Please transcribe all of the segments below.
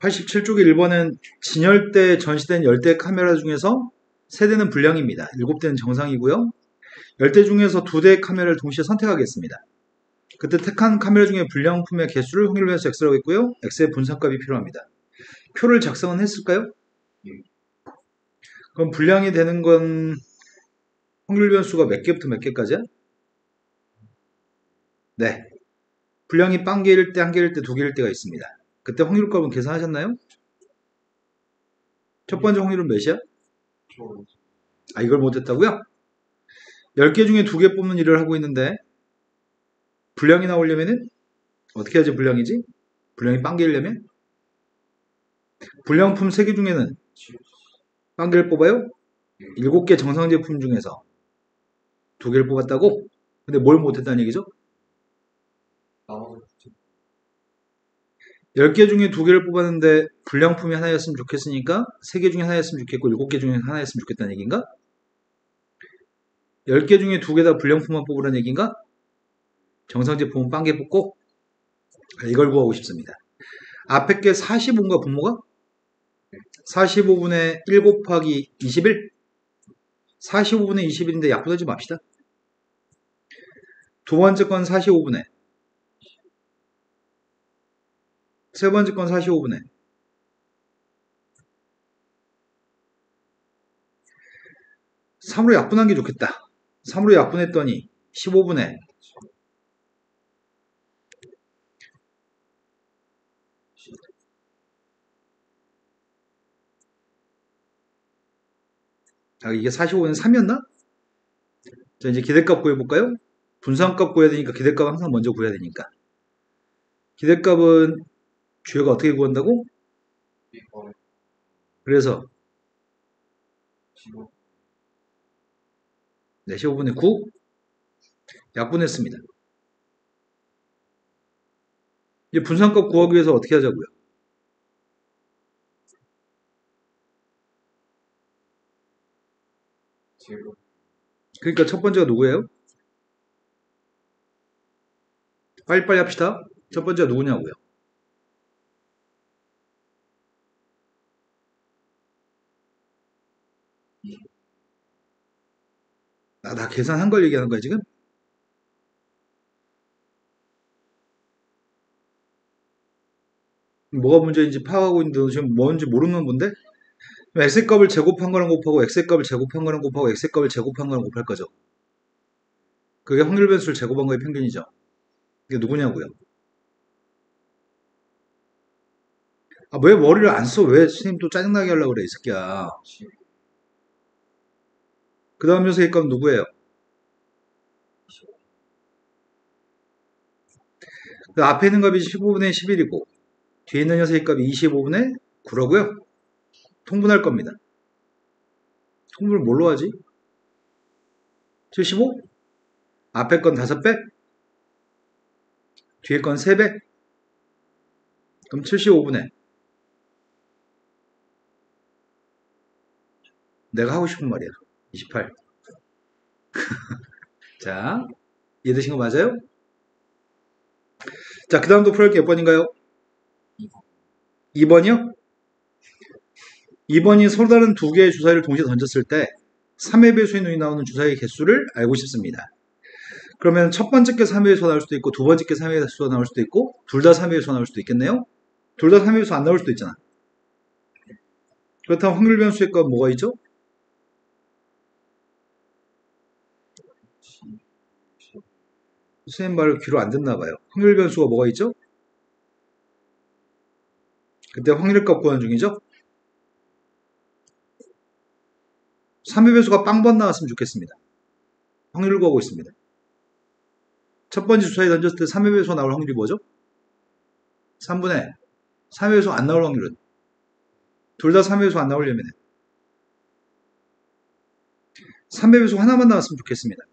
87쪽의 1번은 진열대 전시된 10대 카메라 중에서 3대는 불량입니다. 7대는 정상이고요. 10대 중에서 2대의 카메라를 동시에 선택하겠습니다. 그때 택한 카메라 중에 불량품의 개수를 확률 변수 x라고 했고요. x의 분산값이 필요합니다. 표를 작성은 했을까요? 그럼 불량이 되는 건 확률 변수가 몇 개부터 몇 개까지야? 네. 불량이 빵 개일 때, 한 개일 때, 두 개일 때가 있습니다. 그때 확률값은 계산하셨나요? 첫 번째 확률은 몇이야? 아, 이걸 못했다고요? 10개 중에 2개 뽑는 일을 하고 있는데 불량이 나오려면은 어떻게 해야지 불량이지? 불량이 빵 개이려면? 불량품 3개 중에는 빵 개를 뽑아요? 7개 정상 제품 중에서 2개를 뽑았다고? 근데 뭘 못했다는 얘기죠? 10개 중에 2개를 뽑았는데 불량품이 하나였으면 좋겠으니까 3개 중에 하나였으면 좋겠고 7개 중에 하나였으면 좋겠다는 얘기인가? 10개 중에 2개 다 불량품만 뽑으라는 얘기인가? 정상 제품은 빵개 뽑고 이걸 구하고 싶습니다. 앞에 게 45인가 분모가? 45분의 1 곱하기 21? 45분의 21인데 약분하지 맙시다. 두 번째 건 45분의 세 번째 건 45분의 3으로 약분한 게 좋겠다. 3으로 약분했더니 15분의 자, 이게 45분의 3이었나? 자, 이제 기대값 구해볼까요? 분산값 구해야 되니까 기대값 항상 먼저 구해야 되니까. 기대값은 주요가 어떻게 구한다고? 그래서 네, 15분의 9 약분했습니다. 이제 분산값 구하기 위해서 어떻게 하자고요? 그러니까 첫 번째가 누구예요? 빨리빨리 합시다. 첫 번째가 누구냐고요? 나 계산한 걸 얘기하는 거야 지금? 뭐가 문제인지 파악하고 있는데 지금 뭔지 모르는 건데? x값을 제곱한 거랑 곱하고 x값을 제곱한 거랑 곱하고 x값을 제곱한 거랑 곱할 거죠. 그게 확률 변수를 제곱한 거의 평균이죠. 이게 누구냐고요? 아, 왜 머리를 안 써? 왜 선생님 또 짜증나게 하려고 그래, 이 새끼야. 그 다음 녀석의 값 누구예요? 그 앞에 있는 값이 15분의 11이고 뒤에 있는 녀석의 값이 25분의 9라고요? 통분할 겁니다. 통분을 뭘로 하지? 75? 앞에 건 5배? 뒤에 건 3배? 그럼 75분의 내가 하고 싶은 말이야. 28. 자, 이해되신 거 맞아요? 자, 그 다음도 풀할 게 몇 번인가요? 2번이요? 2번이 서로 다른 두 개의 주사위를 동시에 던졌을 때 3의 배수의 눈이 나오는 주사위의 개수를 알고 싶습니다. 그러면 첫 번째 게 3의 배수가 나올 수도 있고 두 번째 게 3의 배수가 나올 수도 있고 둘 다 3의 배수가 나올 수도 있겠네요? 둘 다 3의 배수 안 나올 수도 있잖아. 그렇다면 확률 변수의 값 뭐가 있죠? 선생님 말을 귀로 안 듣나 봐요. 확률 변수가 뭐가 있죠? 그때 확률값 구하는 중이죠? 3의 배수가 빵번 나왔으면 좋겠습니다. 확률을 구하고 있습니다. 첫 번째 주사위 던졌을 때 3의 배수가 나올 확률이 뭐죠? 3분의 3의 배수 안 나올 확률은? 둘 다 3의 배수 안 나오려면 3의 배수 하나만 나왔으면 좋겠습니다.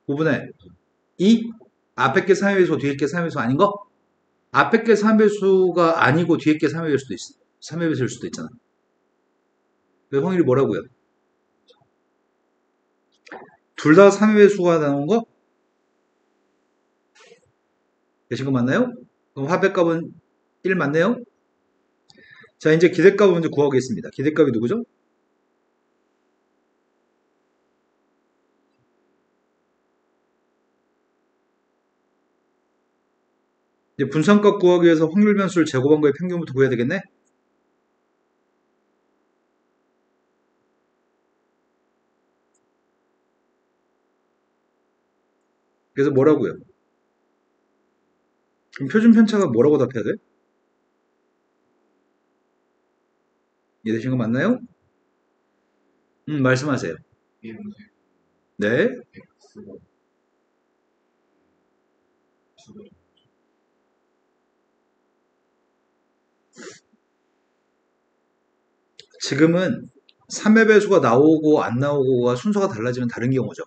5분의 2? 앞에 게 3의 배수, 뒤에 게 3의 배수 아닌 거? 앞에 게 3의 배수가 아니고 뒤에 게 3의 배수도 있어. 3의 배수일 수도 있잖아. 그 확률이 뭐라고요? 둘 다 3의 배수가 나온 거? 되신 거 맞나요? 그럼 화배값은 1 맞네요? 자, 이제 기대값을 먼저 구하겠습니다. 기대값이 누구죠? 이제 분산값 구하기 위해서 확률 변수를 제곱한 거의 평균부터 구해야 되겠네? 그래서 뭐라고요? 그럼 표준 편차가 뭐라고 답해야 돼? 이해되신 거 맞나요? 말씀하세요. 네. 지금은 3의 배수가 나오고 안 나오고가 순서가 달라지면 다른 경우죠.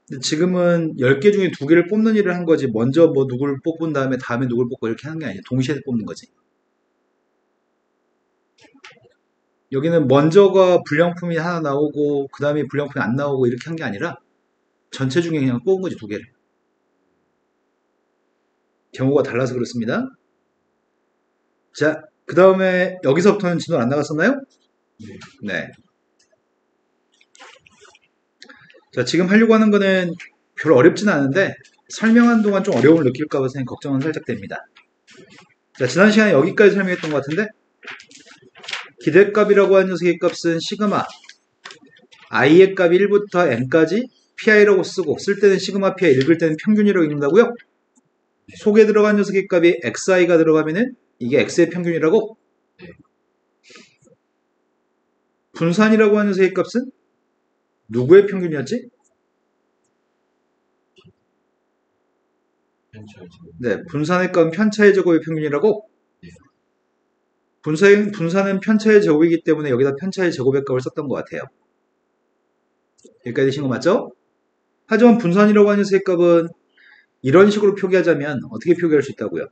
근데 지금은 10개 중에 2개를 뽑는 일을 한 거지, 먼저 뭐 누구를 뽑은 다음에 누구를 뽑고 이렇게 하는 게 아니에요. 동시에 뽑는 거지. 여기는 먼저가 불량품이 하나 나오고 그 다음에 불량품이 안 나오고 이렇게 한 게 아니라 전체 중에 그냥 뽑은 거지, 2개를. 경우가 달라서 그렇습니다. 자, 그 다음에 여기서부터는 진도 안 나갔었나요? 네. 자, 지금 하려고 하는 거는 별로 어렵진 않은데 설명하는 동안 좀 어려움을 느낄까 봐 걱정은 살짝 됩니다. 자, 지난 시간에 여기까지 설명했던 것 같은데 기대값이라고 하는 녀석의 값은 시그마 i의 값이 1부터 n까지 pi라고 쓰고 쓸 때는 시그마 pi, 읽을 때는 평균이라고 읽는다고요? 속에 들어간 녀석의 값이 xi가 들어가면은 이게 x의 평균이라고? 분산이라고 하는 녀석의 값은 누구의 평균이었지? 네, 분산의 값은 편차의 제곱의 평균이라고? 분산은 편차의 제곱이기 때문에 여기다 편차의 제곱의 값을 썼던 것 같아요. 여기까지 되신 거 맞죠? 하지만 분산이라고 하는 녀석의 값은 이런 식으로 표기하자면 어떻게 표기할 수 있다고요?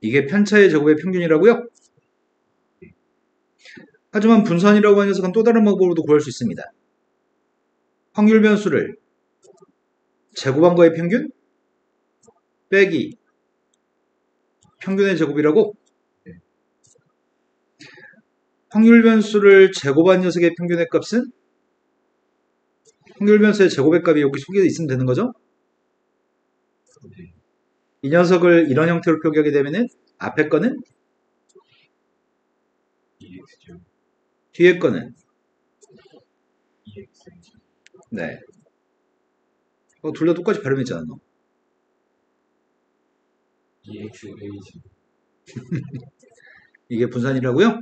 이게 편차의 제곱의 평균이라고요? 하지만 분산이라고 하는 녀석은 또 다른 방법으로도 구할 수 있습니다. 확률 변수를 제곱한 거의 평균 빼기 평균의 제곱이라고? 확률 변수를 제곱한 녀석의 평균의 값은 확률 변수의 제곱의 값이 여기 속에 있으면 되는 거죠? 이 녀석을 이런 형태로 표기하게 되면은 앞에 거는 뒤에 거는 네. 둘 다 똑같이 발음했잖아, 너. 이게 분산이라고요?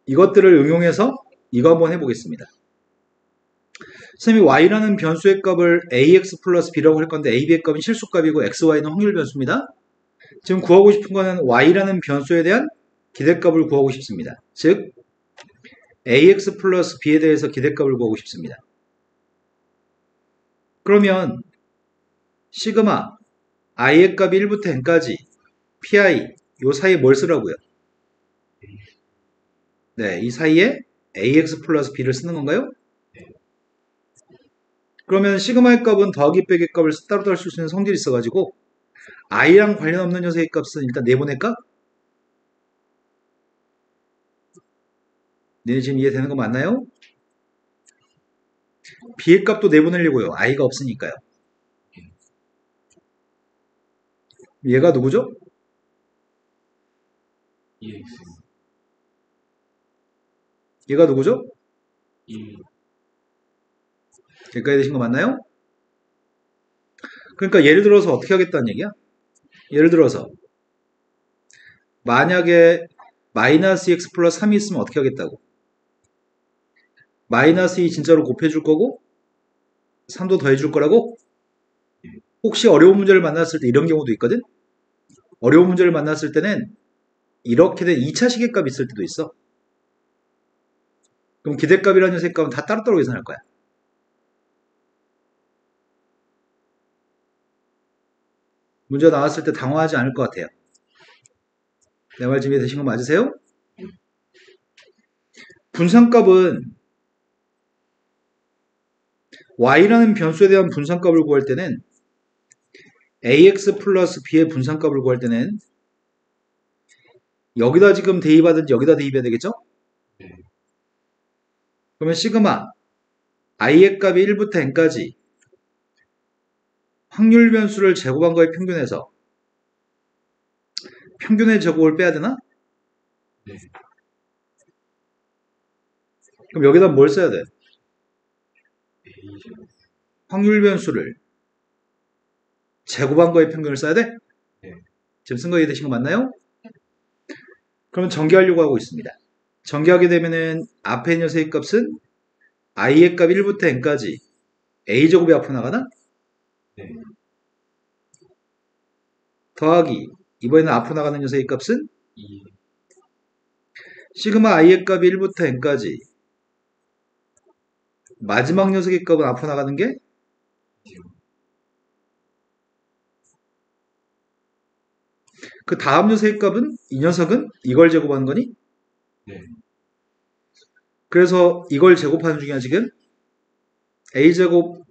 이것들을 응용해서 이거 한번 해보겠습니다. 선생님이 y라는 변수의 값을 ax 플러스 b라고 할 건데 ab의 값은 실수값이고 xy는 확률 변수입니다. 지금 구하고 싶은 거는 y라는 변수에 대한 기대값을 구하고 싶습니다. 즉 ax 플러스 b에 대해서 기대값을 구하고 싶습니다. 그러면 시그마 i의 값이 1부터 n까지 pi 요 사이에 뭘 쓰라고요? 네, 이 사이에 ax 플러스 b를 쓰는 건가요? 그러면 시그마의 값은 더하기 빼기 값을 따로따로 쓸 수 있는 성질이 있어가지고 i랑 관련 없는 녀석의 값은 일단 내보낼까? 네, 지금 이해되는 거 맞나요? b의 값도 내보내려고요. i가 없으니까요. 얘가 누구죠? 얘가 누구죠? 여기까지 되신 거 맞나요? 그러니까 예를 들어서 어떻게 하겠다는 얘기야? 예를 들어서 만약에 마이너스 x 플러스 3이 있으면 어떻게 하겠다고? 마이너스 2 진짜로 곱해줄 거고 3도 더해줄 거라고? 혹시 어려운 문제를 만났을 때 이런 경우도 있거든? 어려운 문제를 만났을 때는 이렇게 된 2차 시계값이 있을 때도 있어. 그럼 기대값이라는 녀석값은 다 따로따로 계산할 거야. 문제가 나왔을 때 당황하지 않을 것 같아요. 내 말 준비되신 거 맞으세요? 분산값은 y라는 변수에 대한 분산값을 구할 때는 ax 플러스 b의 분산값을 구할 때는 여기다 지금 대입하든지 여기다 대입해야 되겠죠? 그러면 시그마 i의 값이 1부터 n까지 확률 변수를 제곱한 거에 평균해서 평균의 제곱을 빼야 되나? 네. 그럼 여기다 뭘 써야 돼? A제곱. 확률 변수를 제곱한 거에 평균을 써야 돼? 네. 지금 쓴 거 이해되신 거 맞나요? 그러면 전개하려고 하고 있습니다. 전개하게 되면은 앞에 있는 녀석의 값은 i의 값 1부터 n까지 a제곱이 앞으로 나가나? 네. 더하기 이번에는 앞으로 나가는 녀석의 값은 2. 시그마 i의 값이 1부터 n까지 마지막 녀석의 값은 앞으로 나가는 게 그 다음 녀석의 값은 이 녀석은 이걸 제곱하는 거니? 네. 그래서 이걸 제곱하는 중이야 지금 a제곱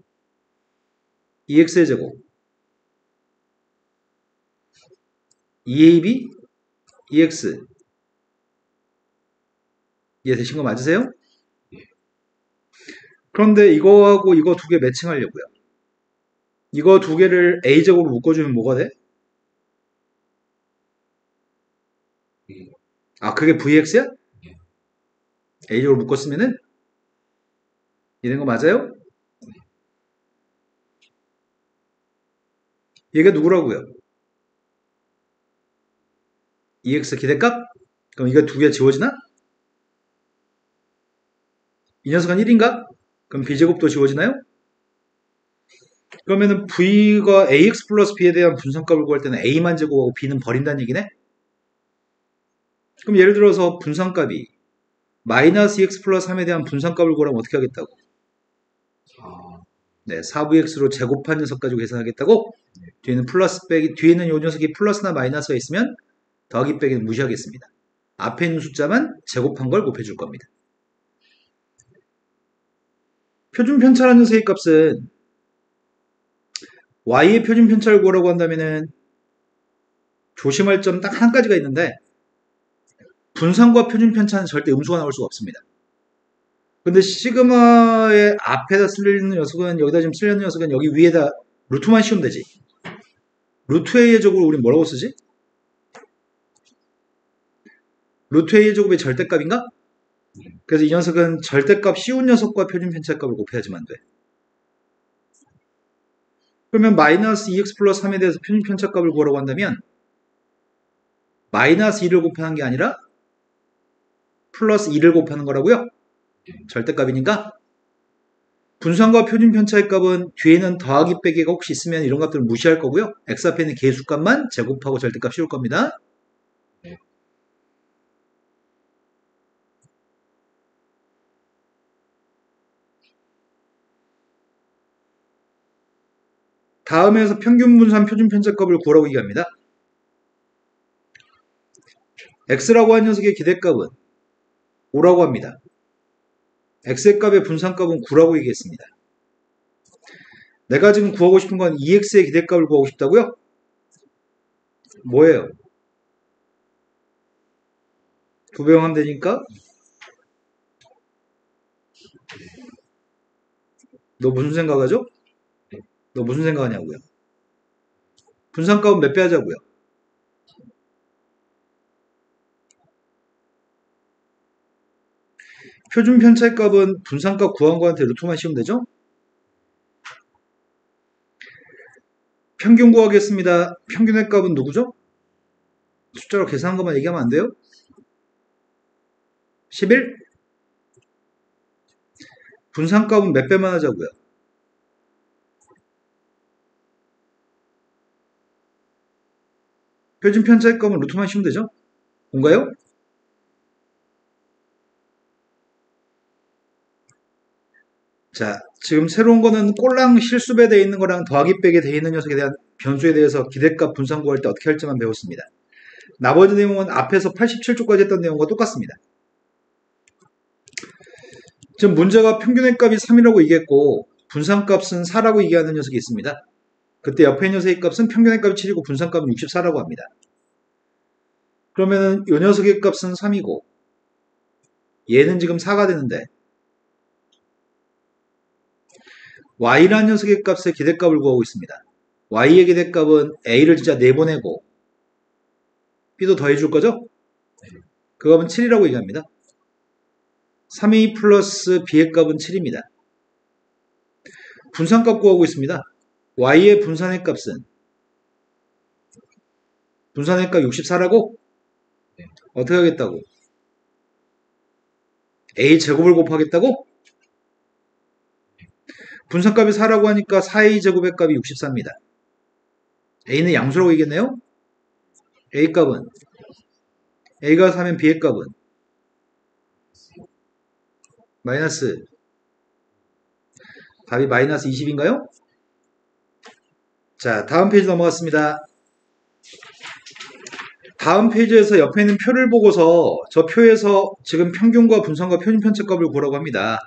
2x의 제곱 2ab 2x 이해되신 거 맞으세요? 그런데 이거하고 이거 두 개 매칭하려고요. 이거 두 개를 a제곱으로 묶어주면 뭐가 돼? 아 그게 vx야? a제곱으로 묶었으면은 이런 거 맞아요? 얘가 누구라고요? 2x 기대값? 그럼 이거 두 개 지워지나? 이 녀석은 1인가? 그럼 b제곱도 지워지나요? 그러면은 v가 ax 플러스 b에 대한 분산값을 구할 때는 a만 제곱하고 b는 버린다는 얘기네? 그럼 예를 들어서 분산값이 마이너스 2x 플러스 3에 대한 분산값을 구하려면 어떻게 하겠다고? 4. 네, 4vx로 제곱한 녀석 가지고 계산하겠다고? 뒤에는 플러스 빼기, 뒤에는 요 녀석이 플러스나 마이너스가 있으면 더하기 빼기는 무시하겠습니다. 앞에 있는 숫자만 제곱한 걸 곱해줄 겁니다. 표준 편차라는 녀석의 값은 y의 표준 편차를 구하라고 한다면은 조심할 점 딱 한 가지가 있는데 분산과 표준 편차는 절대 음수가 나올 수가 없습니다. 근데 시그마의 앞에다 쓸리는 녀석은 여기다 지금 쓸리는 녀석은 여기 위에다 루트만 씌우면 되지. 루트 a의 제곱을 우리 뭐라고 쓰지? 루트 a의 제곱의 절대값인가? 그래서 이 녀석은 절대값 씌운 녀석과 표준 편차값을 곱해야지만 돼. 그러면 마이너스 2x 플러스 3에 대해서 표준 편차값을 구하라고 한다면 마이너스 2를 곱하는 게 아니라 플러스 2를 곱하는 거라고요? 절대값이니까 분산과 표준 편차의 값은 뒤에는 더하기 빼기가 혹시 있으면 이런 것들은 무시할 거고요. x 앞에 있는 계수값만 제곱하고 절대값 씌울 겁니다. 다음에서 평균 분산 표준 편차값을 구하라고 얘기합니다. x라고 한 녀석의 기대값은 5라고 합니다. x의 값의 분산값은 9라고 얘기했습니다. 내가 지금 구하고 싶은 건 2x의 기대값을 구하고 싶다고요? 뭐예요? 2배 하면 되니까 너 무슨 생각하죠? 너 무슨 생각하냐고요? 분산값은 몇 배 하자고요? 표준 편차의 값은 분산값 구한 거한테 루트만 씌우면 되죠? 평균 구하겠습니다. 평균의 값은 누구죠? 숫자로 계산한 것만 얘기하면 안 돼요? 11? 분산값은 몇 배만 하자고요? 표준 편차의 값은 루트만 씌우면 되죠? 뭔가요? 자, 지금 새로운 거는 꼴랑 실수배 되어 있는 거랑 더하기 빼기 되어 있는 녀석에 대한 변수에 대해서 기대값 분산 구할 때 어떻게 할지만 배웠습니다. 나머지 내용은 앞에서 87쪽까지 했던 내용과 똑같습니다. 지금 문제가 평균의 값이 3이라고 얘기했고 분산값은 4라고 얘기하는 녀석이 있습니다. 그때 옆에 있는 녀석의 값은 평균의 값이 7이고 분산값은 64라고 합니다. 그러면은 이 녀석의 값은 3이고 얘는 지금 4가 되는데 y라는 녀석의 값의 기대값을 구하고 있습니다. y의 기대값은 a를 진짜 내보내고 b도 더해줄 거죠? 그 값은 7이라고 얘기합니다. 3a 플러스 b의 값은 7입니다. 분산값 구하고 있습니다. y의 분산의 값은 분산의 값 64라고? 어떻게 하겠다고? a 제곱을 곱하겠다고? 분산값이 4라고 하니까 4a 제곱의 값이 64입니다. a는 양수라고 얘기했네요. a 값은 a가 4면 b의 값은 마이너스 답이 마이너스 20인가요? 자, 다음 페이지 넘어갔습니다. 다음 페이지에서 옆에 있는 표를 보고서 저 표에서 지금 평균과 분산과 표준 편차값을 구하라고 합니다.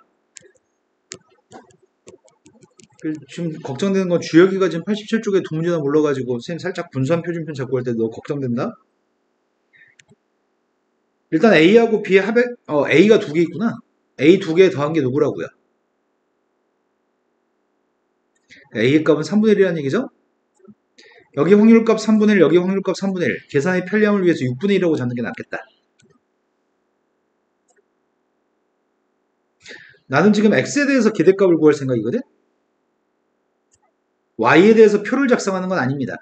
지금 걱정되는 건 주혁이가 지금 87쪽에 두 문제나 몰라가지고 선생님 살짝 분산 표준 편차 구할 때 너 걱정된다? 일단 A하고 B의 합액, A가 두 개 있구나. A 두 개 더한 게 누구라고요? A의 값은 3분의 1이라는 얘기죠? 여기 확률값 3분의 1, 여기 확률값 3분의 1. 계산의 편리함을 위해서 6분의 1이라고 잡는 게 낫겠다. 나는 지금 X에 대해서 기대값을 구할 생각이거든? Y에 대해서 표를 작성하는 건 아닙니다.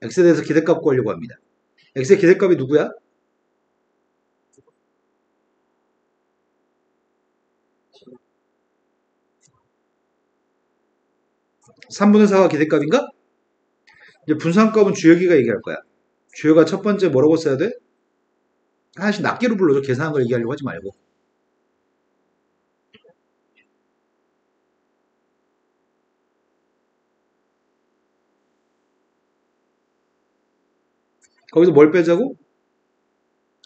X에 대해서 기대값 구하려고 합니다. X의 기대값이 누구야? (3분의 4가) 기대값인가? 이제 분산값은 주혁이가 얘기할 거야. 주혁아 첫 번째 뭐라고 써야 돼? 하나씩 낱개로 불러줘. 계산한 걸 얘기하려고 하지 말고. 거기서 뭘 빼자고?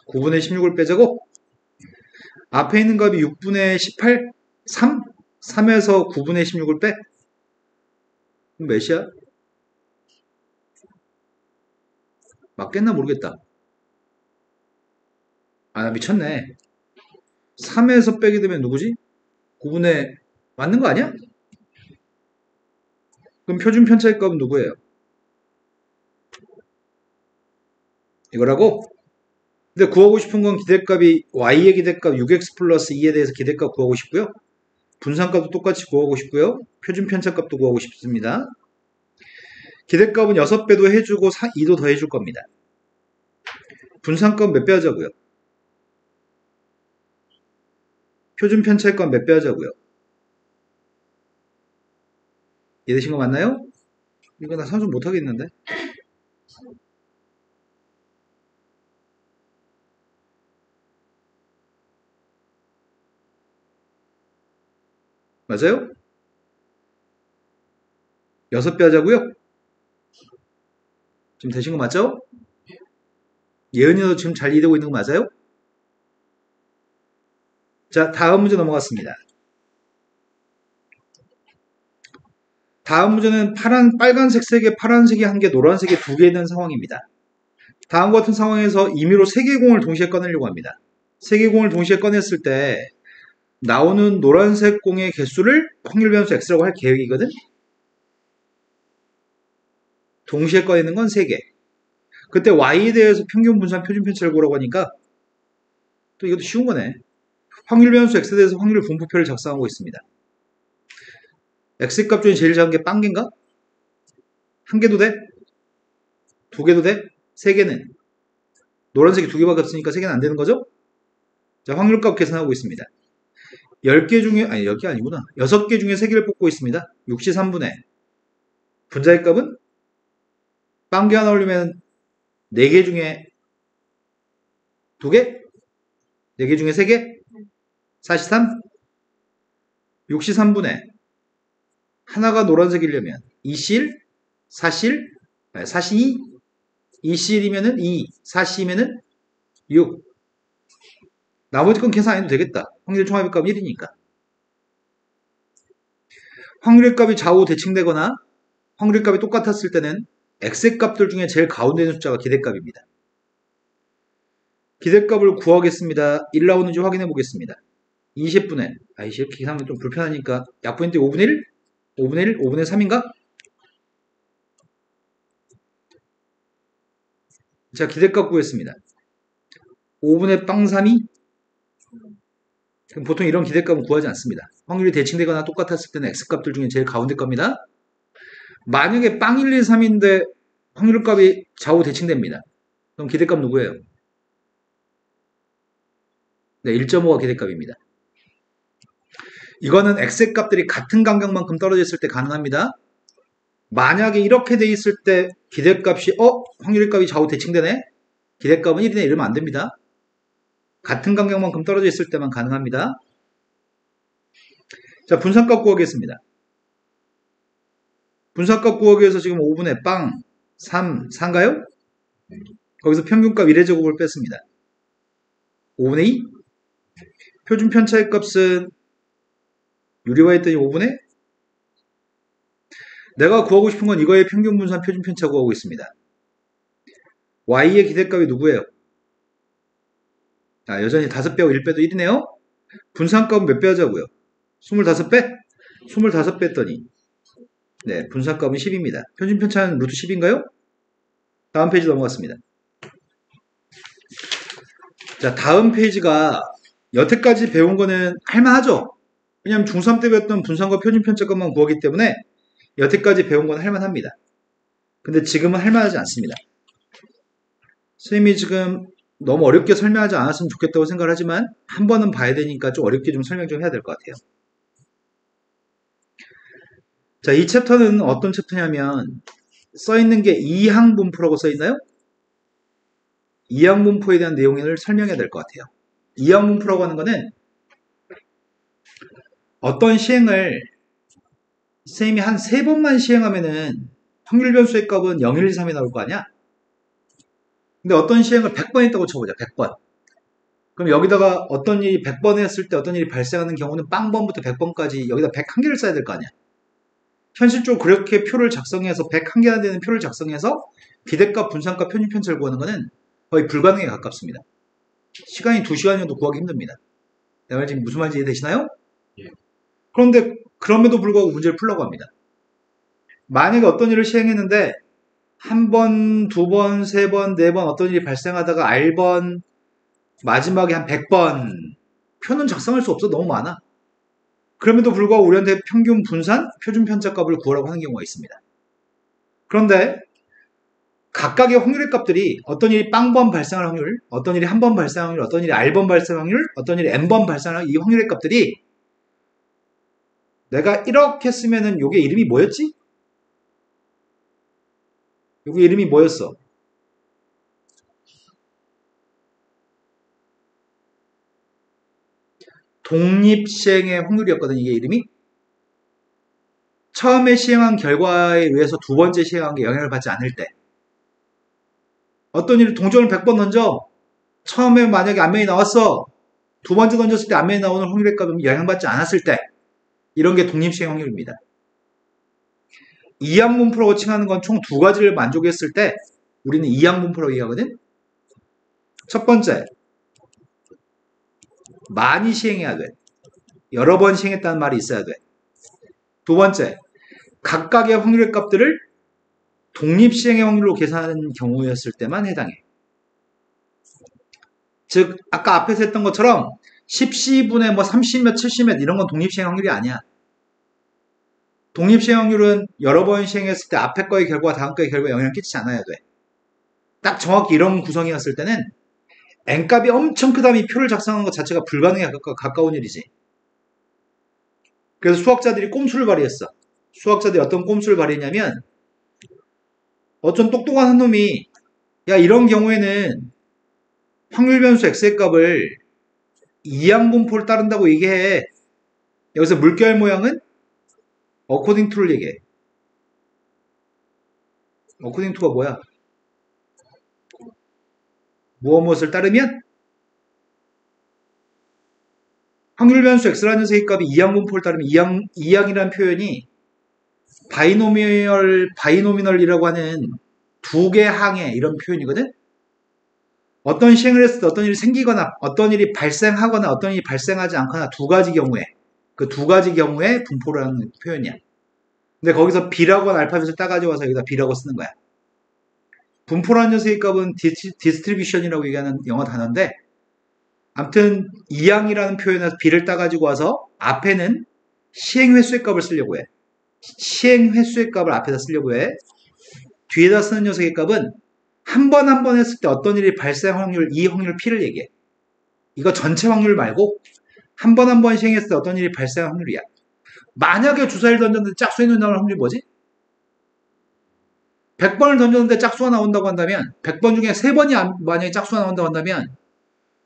9분의 16을 빼자고? 앞에 있는 값이 6분의 18? 3? 3에서 9분의 16을 빼? 그럼 몇이야? 맞겠나 모르겠다. 아, 나 미쳤네. 3에서 빼게 되면 누구지? 9분의 맞는 거 아니야? 그럼 표준 편차의 값은 누구예요? 이거라고? 근데 구하고 싶은 건 기대값이 y의 기대값 6x 플러스 2에 대해서 기대값 구하고 싶고요. 분산값도 똑같이 구하고 싶고요. 표준 편차값도 구하고 싶습니다. 기대값은 6배도 해주고 2도 더 해줄 겁니다. 분산값 몇 배 하자고요? 표준 편차의 값 몇 배 하자고요? 이해되신 거 맞나요? 이거 나 산수 못하겠는데? 맞아요? 6배 하자고요? 지금 되신 거 맞죠? 예은이도 지금 잘 이해되고 있는 거 맞아요? 자, 다음 문제 넘어갔습니다. 다음 문제는 빨간색 3개, 파란색이 1개, 노란색이 2개 있는 상황입니다. 다음과 같은 상황에서 임의로 3개의 공을 동시에 꺼내려고 합니다. 3개의 공을 동시에 꺼냈을 때 나오는 노란색 공의 개수를 확률 변수 x라고 할 계획이거든? 동시에 꺼내는 건 3개. 그때 y에 대해서 평균 분산 표준 편차를 구하라고 하니까 또 이것도 쉬운 거네. 확률 변수 x에 대해서 확률 분포표를 작성하고 있습니다. x값 중에 제일 작은 게 빵개인가? 1개도 돼? 2개도 돼? 3개는? 노란색이 2개밖에 없으니까 3개는 안 되는 거죠? 자, 확률값 계산하고 있습니다. 10개 중에, 아니 10개 아니구나. 6개 중에 3개를 뽑고 있습니다. 6시 3분의 분자의 값은 빵개 하나 올리면 4개 중에 2개? 4개 중에 3개? 43? 6시 3분의 하나가 노란색이려면 2실, 4실, 4시 2, 2실이면은 2, 4시면은 6. 나머지 건 계산 안 해도 되겠다. 확률 총합의 값 1이니까. 확률의 값이 좌우 대칭되거나 확률의 값이 똑같았을 때는 x의 값들 중에 제일 가운데 있는 숫자가 기대값입니다. 기대값을 구하겠습니다. 1 나오는지 확인해 보겠습니다. 20분의, 이렇게 계산하면 좀 불편하니까 약분인데 5분의 1? 5분의 1? 5분의 3인가? 자, 기대값 구했습니다. 5분의 빵 3이? 그럼 보통 이런 기대값은 구하지 않습니다. 확률이 대칭되거나 똑같았을 때는 x값들 중에 제일 가운데 겁니다. 만약에 빵 1, 2, 3인데 확률값이 좌우 대칭됩니다. 그럼 기대값 누구예요? 네, 1.5가 기대값입니다. 이거는 x의 값들이 같은 간격만큼 떨어져 있을 때 가능합니다. 만약에 이렇게 돼 있을 때 기대값이 확률의 값이 좌우 대칭되네? 기대값은 1이네 이러면 안 됩니다. 같은 간격만큼 떨어져 있을 때만 가능합니다. 자, 분산값 구하겠습니다. 분산값 구하기 위해서 지금 5분의 빵 3, 4인가요? 거기서 평균값 1의 제곱을 뺐습니다. 5분의 2? 표준 편차의 값은 유리화 했더니 5분의? 내가 구하고 싶은 건 이거의 평균 분산 표준 편차 구하고 있습니다. y의 기대값이 누구예요? 여전히 5배하고 1배도 1이네요. 분산값은 몇 배 하자고요? 25배? 25배 했더니 네, 분산값은 10입니다. 표준 편차는 루트 10인가요? 다음 페이지 넘어갔습니다. 자, 다음 페이지가 여태까지 배운 거는 할만하죠? 왜냐하면 중3 때 배웠던 분산과 표준 편차값만 구하기 때문에 여태까지 배운 건 할만합니다. 근데 지금은 할만하지 않습니다. 선생님이 지금 너무 어렵게 설명하지 않았으면 좋겠다고 생각을 하지만 한 번은 봐야 되니까 좀 어렵게 좀 설명 좀 해야 될 것 같아요. 자, 이 챕터는 어떤 챕터냐면 써있는 게 이항분포라고 써있나요? 이항분포에 대한 내용을 설명해야 될 것 같아요. 이항분포라고 하는 거는 어떤 시행을 선생님이 한 3번만 시행하면은 확률 변수의 값은 0, 1, 2, 3이 나올 거 아니야? 근데 어떤 시행을 100번 했다고 쳐보자. 100번. 그럼 여기다가 어떤 일이 100번 했을 때 어떤 일이 발생하는 경우는 빵번부터 100번까지 여기다 101개를 써야 될 거 아니야? 현실적으로 그렇게 표를 작성해서 101개나 되는 표를 작성해서 기대값, 분산값, 표준 편차를 구하는 거는 거의 불가능에 가깝습니다. 시간이 2시간이어도 구하기 힘듭니다. 내가 지금 무슨 말인지 이해되시나요? 예. 그런데 그럼에도 불구하고 문제를 풀려고 합니다. 만약에 어떤 일을 시행했는데 한 번, 두 번, 세 번, 네 번 어떤 일이 발생하다가 R번 마지막에 한 100번 표는 작성할 수 없어. 너무 많아. 그럼에도 불구하고 우리한테 평균 분산, 표준 편차값을 구하라고 하는 경우가 있습니다. 그런데 각각의 확률의 값들이 어떤 일이 빵번 발생할 확률, 어떤 일이 한 번 발생할 확률, 어떤 일이 R번 발생할 확률, 어떤 일이 N번 발생할 이 확률의 값들이 내가 이렇게 쓰면은 요게 이름이 뭐였지? 요게 이름이 뭐였어? 독립시행의 확률이었거든, 이게 이름이. 처음에 시행한 결과에 의해서 두 번째 시행한 게 영향을 받지 않을 때. 어떤 일을 동전을 100번 던져. 처음에 만약에 안면이 나왔어. 두 번째 던졌을 때 안면이 나오는 확률의 값은 영향받지 않았을 때. 이런 게 독립시행 확률입니다. 이항분포라고 칭하는 건 총 두 가지를 만족했을 때 우리는 이항분포라고 얘기하거든. 첫 번째, 많이 시행해야 돼. 여러 번 시행했다는 말이 있어야 돼. 두 번째, 각각의 확률의 값들을 독립시행의 확률로 계산하는 경우였을 때만 해당해. 즉, 아까 앞에서 했던 것처럼 10C분의 30몇, 70몇 이런 건 독립시행 확률이 아니야. 독립시행 확률은 여러 번 시행했을 때 앞에 거의 결과와 다음 거의 결과에 영향을 끼치지 않아야 돼. 딱 정확히 이런 구성이었을 때는 N값이 엄청 크다면 이 표를 작성하는 것 자체가 불가능에 가까운 일이지. 그래서 수학자들이 꼼수를 발휘했어. 수학자들이 어떤 꼼수를 발휘했냐면 어떤 똑똑한 한 놈이 야 이런 경우에는 확률 변수 x의 값을 이항분포를 따른다고 얘기해. 여기서 물결 모양은 according to를 얘기해. according to가 뭐야? 무엇을 따르면? 확률 변수 x라는 녀석의 값이 이항분포를 따르면 이항이라는 표현이 바이노미널이라고 하는 두 개 항의 이런 표현이거든. 어떤 시행을 했을 때 어떤 일이 생기거나 어떤 일이 발생하거나 어떤 일이 발생하지 않거나 두 가지 경우에 그 두 가지 경우에 분포라는 표현이야. 근데 거기서 B라고 하는 알파벳을 따가지고 와서 여기다 B라고 쓰는 거야. 분포라는 녀석의 값은 디스트리뷰션이라고 얘기하는 영어 단어인데 아무튼 이항이라는 표현에서 B를 따가지고 와서 앞에는 시행 횟수의 값을 쓰려고 해. 시행 횟수의 값을 앞에다 쓰려고 해. 뒤에다 쓰는 녀석의 값은 한 번 한 번 했을 때 어떤 일이 발생 확률, 이 확률 P를 얘기해. 이거 전체 확률 말고 한 번 한 번 시행했을 때 어떤 일이 발생할 확률이야. 만약에 주사위를 던졌는데 짝수에 나올 확률이 뭐지? 100번을 던졌는데 짝수가 나온다고 한다면 100번 중에 3번이 만약에 짝수가 나온다고 한다면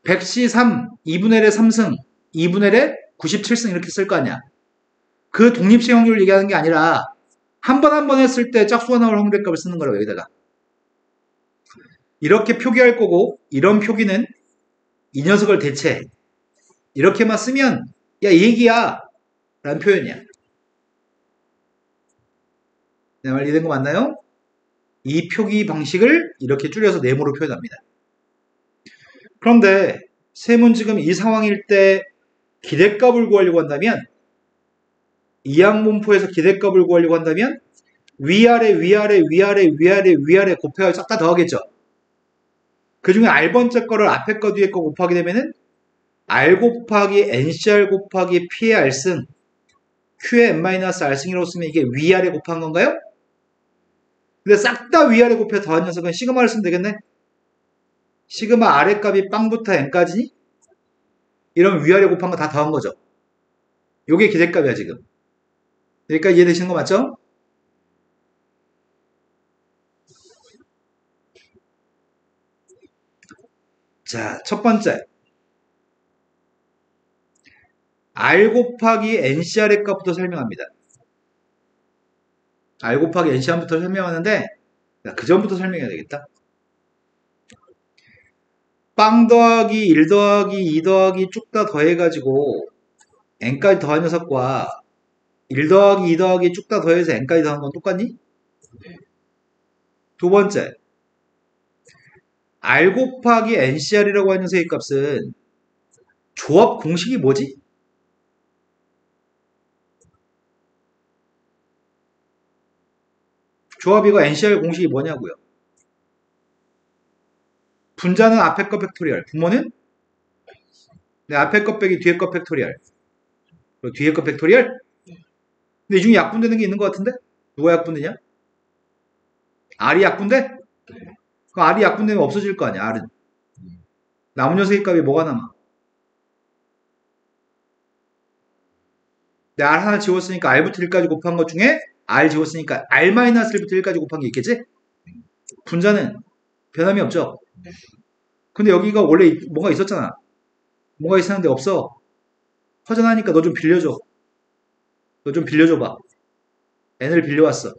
100시 3, 2분의 1의 3승, 2분의 1의 97승 이렇게 쓸 거 아니야. 그 독립식 확률을 얘기하는 게 아니라 한 번 한 번 했을 때 짝수가 나올 확률의 값을 쓰는 거라고 여기다가. 이렇게 표기할 거고 이런 표기는 이 녀석을 대체해. 이렇게만 쓰면 야 얘기야 라는 표현이야. 내 말 이해된 거 맞나요? 이 표기 방식을 이렇게 줄여서 네모로 표현합니다. 그런데 셈은 지금 이 상황일 때 기대값을 구하려고 한다면 이항분포에서 기대값을 구하려고 한다면 위아래 곱해가 싹 다 더하겠죠. 그 중에 R번째 거를 앞에 거 뒤에 거 곱하게 되면은 R 곱하기 NCR 곱하기 P의 R승 Q의 N-R승이라고 쓰면 이게 위아래 곱한 건가요? 근데 싹 다 위아래 곱해 더한 녀석은 시그마를 쓰면 되겠네. 시그마 아래 값이 빵부터 n까지니? 이러면 위아래 곱한 거 다 더한 거죠. 요게 기대값이야 지금. 여기까지 이해되시는 거 맞죠? 자, 첫 번째. R 곱하기 NCR의 값부터 설명합니다. R 곱하기 NCR부터 설명하는데 그 전부터 설명해야 되겠다. 빵 더하기 1 더하기 2 더하기 쭉 다 더해가지고 n까지 더한 녀석과 1 더하기 2 더하기 쭉 다 더해서 n까지 더한 건 똑같니? 두 번째. R 곱하기 NCR이라고 하는 녀석의 값은 조합 공식이 뭐지? 조합 이거 NCR 공식이 뭐냐고요? 분자는 앞에 거 팩토리얼, 분모는 네, 앞에 거 빼기 뒤에 거 팩토리얼. 그리고 뒤에 거 팩토리얼? 근데 이 중에 약분되는 게 있는 것 같은데? 누가 약분되냐? R이 약분돼? 그럼 R이 약분되면 없어질 거 아니야, R은. 남은 녀석의 값이 뭐가 남아? 내 R 하나 지웠으니까 R부터 1까지 곱한 것 중에 R 지웠으니까 R-1부터 1까지 곱한 게 있겠지? 분자는 변함이 없죠? 근데 여기가 원래 뭔가 있었잖아. 뭔가 있었는데 없어. 허전하니까 너 좀 빌려줘. 너 좀 빌려줘봐. n을 빌려왔어.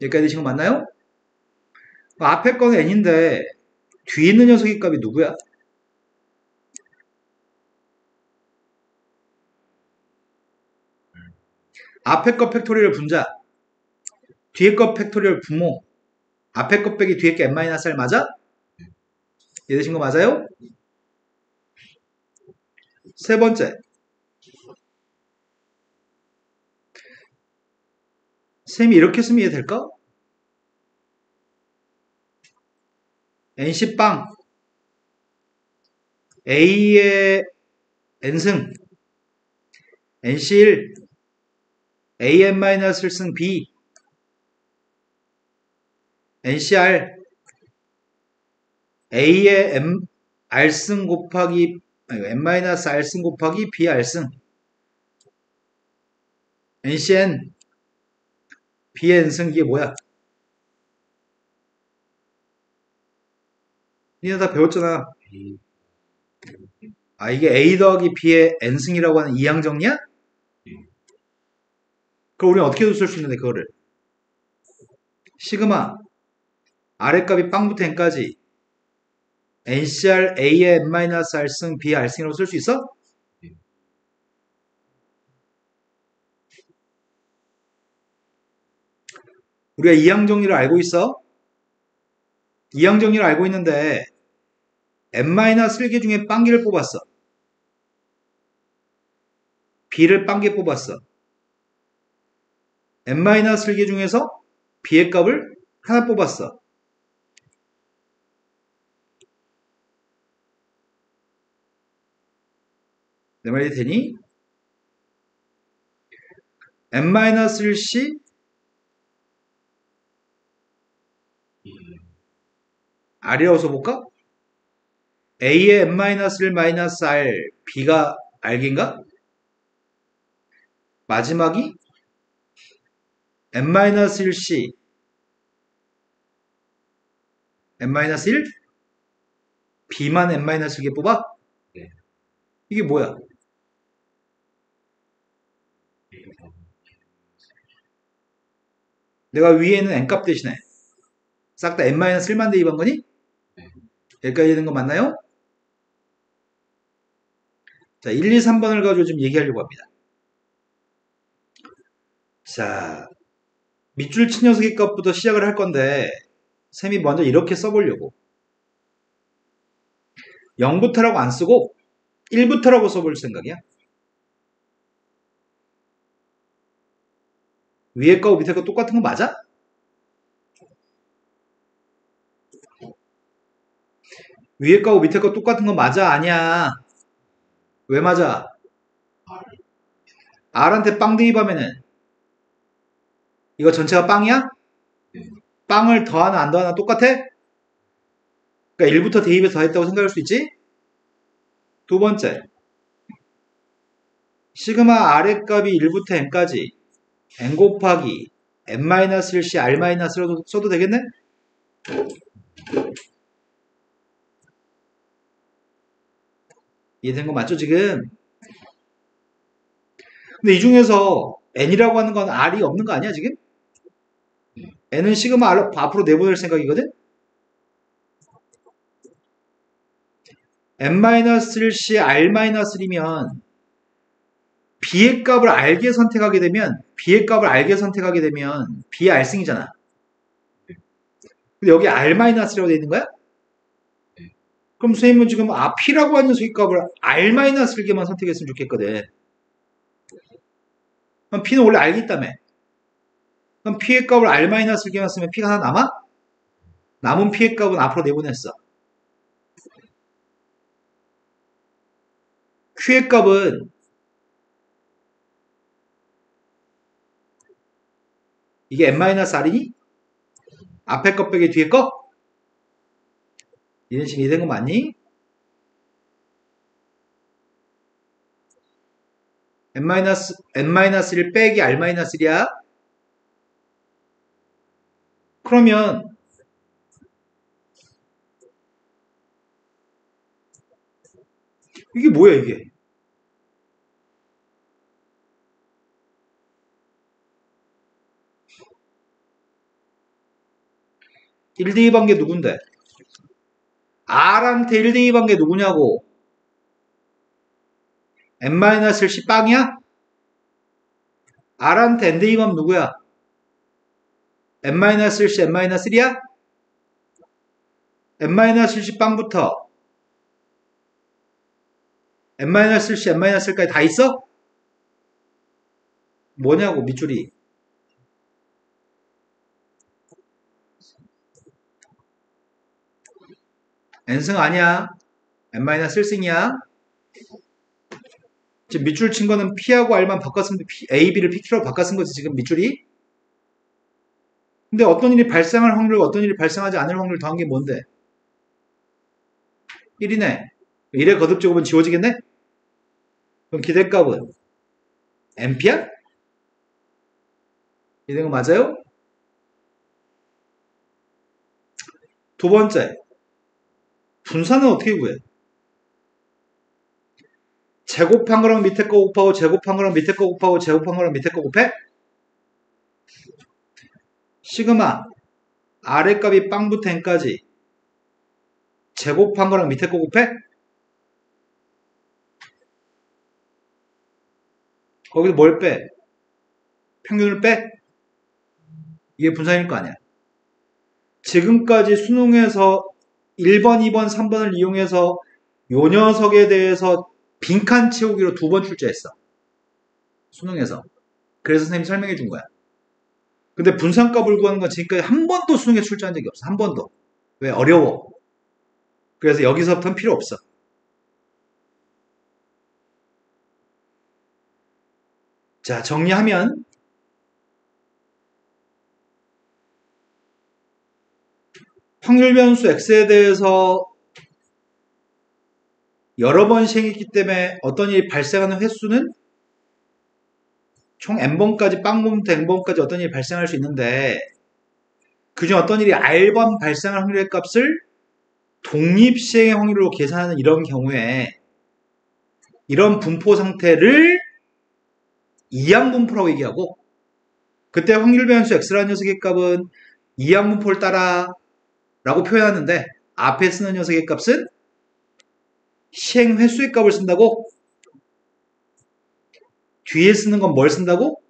여기까지 지금 맞나요? 앞에 거는 n인데 뒤에 있는 녀석의 값이 누구야? 앞에 거 팩토리얼 분자, 뒤에 거 팩토리얼 분모, 앞에 거 빼기 뒤에 게 n-r 맞아? 이해되신 거 맞아요? 세 번째. 쌤이 이렇게 쓰면 이해될까? nC빵 A의 n승 nC1 an-1승 B nCR A의 R승 곱하기 n-R승 곱하기 BR승 NCN B의 n승 이게 뭐야? 니네 다 배웠잖아. 아 이게 A 더하기 B의 n승이라고 하는 이항정리야? 그럼 우리는 어떻게 쓸 수 있는데 그거를 시그마 아래값이 빵부터 n까지 NCR A의 n-R승 B의 R승이라고 쓸 수 있어? 우리가 이항 정리를 알고 있어? 이항 정리를 알고 있는데 n-1개 중에 빵기를 뽑았어. b를 빵개 뽑았어. n-1개 중에서 b의 값을 하나 뽑았어. 내 말이 되니? n-1씨 r이라고 써볼까? a의 n-1 마이너스 r, b가 r인가? 마지막이 n-1c n-1 b만 n-1개 뽑아? 네. 이게 뭐야? 내가 위에는 n값 대신에 싹 다 n-1만 대입한 거니? 네. 여기까지 되는 거 맞나요? 자, 1, 2, 3번을 가지고 좀 얘기하려고 합니다. 자, 밑줄 친 녀석의 값부터 시작을 할 건데 쌤이 먼저 이렇게 써보려고 0부터라고 안 쓰고 1부터라고 써볼 생각이야. 위에 거하고 밑에 거 똑같은 거 맞아? 위에 거하고 밑에 거 똑같은 거 맞아? 아니야? 왜 맞아? R한테 빵 대입하면은 이거 전체가 빵이야? 네. 빵을 더하나 안 더하나 똑같아? 그러니까 1부터 대입해서 더했다고 생각할 수 있지? 두 번째, 시그마 R의 값이 1부터 n까지 n 곱하기 n-1c r-로 써도 되겠네? 이해된 거 맞죠 지금? 근데 이 중에서 n이라고 하는 건 r이 없는 거 아니야 지금? n은 시그마 r 앞으로 내보낼 생각이거든? n-1c r-이면 b의 값을 알게 선택하게 되면 b의 r승이잖아. 근데 여기 r-라고 되어 있는 거야? 그럼 선생님은 지금 p라고 하는 녀석의 값을 r-개만 선택했으면 좋겠거든. 그럼 p는 원래 r이 있다며. 그럼 p의 값을 r-개만 쓰면 p가 하나 남아? 남은 p의 값은 앞으로 내보냈어. q의 값은 이게 n-r이니? 앞에 것 빼기 뒤에 거? 이런 식으로 이해된 거 맞니? n-1 빼기 r-1이야? 그러면 이게 뭐야 이게? 1 대입한 게 누군데? R한테 1 대입한 게 누구냐고? n-1씨 빵이야? R한테 n 대입하면 누구야? n-1씨 n-1이야? n-1씨 빵부터 n-1씨 n-1까지 다 있어? 뭐냐고 밑줄이. n승 아니야. n-1승이야. 지금 밑줄 친 거는 P하고 R만 바꿨으면 A, B를 PQ로 바꿔 쓴 거지 지금 밑줄이. 근데 어떤 일이 발생할 확률과 어떤 일이 발생하지 않을 확률 더한 게 뭔데? 1이네. 1의 거듭제곱은 지워지겠네? 그럼 기대값은 Np야? 이런 거 맞아요? 두 번째, 분산은 어떻게 구해? 제곱한 거랑 밑에 거 곱하고 제곱한 거랑 밑에 거 곱하고 제곱한 거랑 밑에 거 곱해? 시그마 아래 값이 빵부터 n까지 제곱한 거랑 밑에 거 곱해? 거기서 뭘 빼? 평균을 빼? 이게 분산일 거 아니야. 지금까지 수능에서 1번, 2번, 3번을 이용해서 요 녀석에 대해서 빈칸 채우기로 2번 출제했어. 수능에서. 그래서 선생님이 설명해 준 거야. 근데 분산값을 구하는 건 지금까지 한 번도 수능에 출제한 적이 없어. 한 번도. 왜? 어려워. 그래서 여기서부터는 필요 없어. 자, 정리하면 확률 변수 x에 대해서 여러 번 시행했기 때문에 어떤 일이 발생하는 횟수는 총 n번까지 빵부터 n번까지 어떤 일이 발생할 수 있는데 그중 어떤 일이 r번 발생할 확률의 값을 독립시행의 확률로 계산하는 이런 경우에 이런 분포 상태를 이항분포라고 얘기하고 그때 확률 변수 x라는 녀석의 값은 이항분포를 따라 라고 표현하는데 앞에 쓰는 녀석의 값은 시행 횟수의 값을 쓴다고? 뒤에 쓰는 건 뭘 쓴다고?